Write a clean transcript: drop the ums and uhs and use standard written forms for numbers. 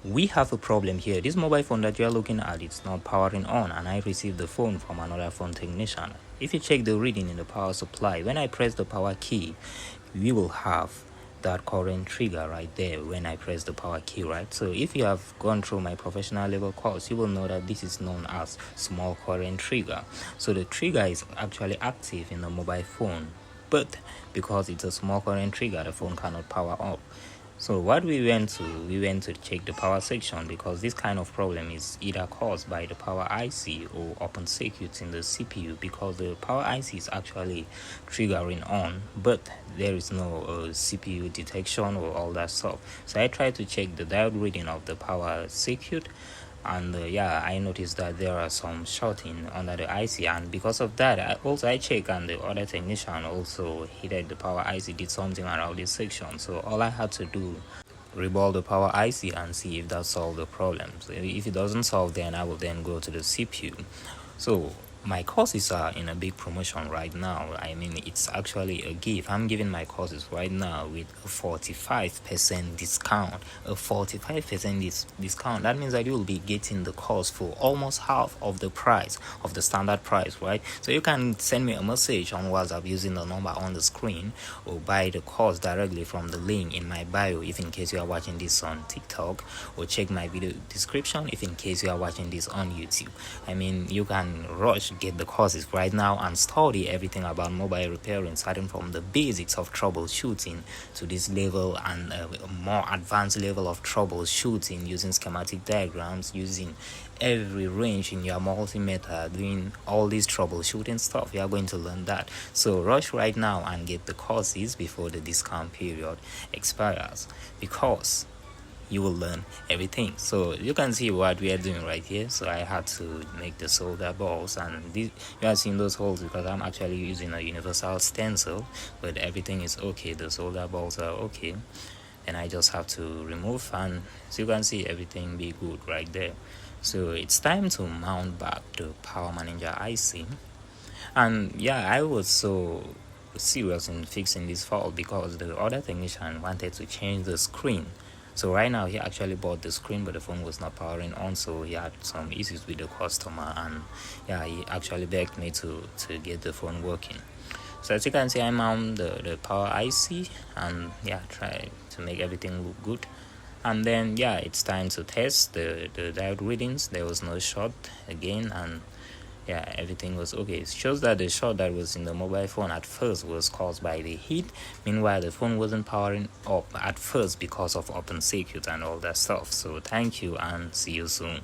We have a problem here. This mobile phone that you are looking at, it's not powering on, and I received the phone from another phone technician. If you check the reading in the power supply, when I press the power key, we will have that current trigger right there when I press the power key, right? So if you have gone through my professional level course, you will know that this is known as small current trigger. So the trigger is actually active in the mobile phone, but because it's a small current trigger, the phone cannot power up. So what we went to check the power section, because this kind of problem is either caused by the power IC or open circuits in the CPU, because the power IC is actually triggering on, but there is no CPU detection or all that stuff. So I tried to check the diode reading of the power circuit, and I noticed that there are some shorting under the IC, and because of that I checked, and the other technician also hit the power IC, did something around this section. So all I had to do, reball the power IC and see if that solved the problem. So if it doesn't solve, then I will then go to the CPU. So my courses are in a big promotion right now. I mean, it's actually a gift. I'm giving my courses right now with a 45% discount. A 45% discount. That means that you will be getting the course for almost half of the price of the standard price, right? So you can send me a message on WhatsApp using the number on the screen, or buy the course directly from the link in my bio if in case you are watching this on TikTok, or check my video description if in case you are watching this on YouTube. I mean, you can rush get the courses right now and study everything about mobile repairing, starting from the basics of troubleshooting to this level, and a more advanced level of troubleshooting using schematic diagrams, using every range in your multimeter, doing all this troubleshooting stuff. You are going to learn that. So rush right now and get the courses before the discount period expires, because you will learn everything. So you can see what we are doing right here. So I had to make the solder balls, and you are seeing those holes because I'm actually using a universal stencil, but everything is okay. The solder balls are okay, and I just have to remove, and so you can see everything be good right there. So it's time to mount back the power manager IC. And I was so serious in fixing this fault because the other technician wanted to change the screen. So right now he actually bought the screen, but the phone was not powering on, so he had some issues with the customer, and he actually begged me to get the phone working. So as you can see, I mount the power IC, and try to make everything look good. And then it's time to test the diode readings. There was no short again, and everything was okay. It shows that the short that was in the mobile phone at first was caused by the heat. Meanwhile, the phone wasn't powering up at first because of open circuit and all that stuff. So thank you, and see you soon.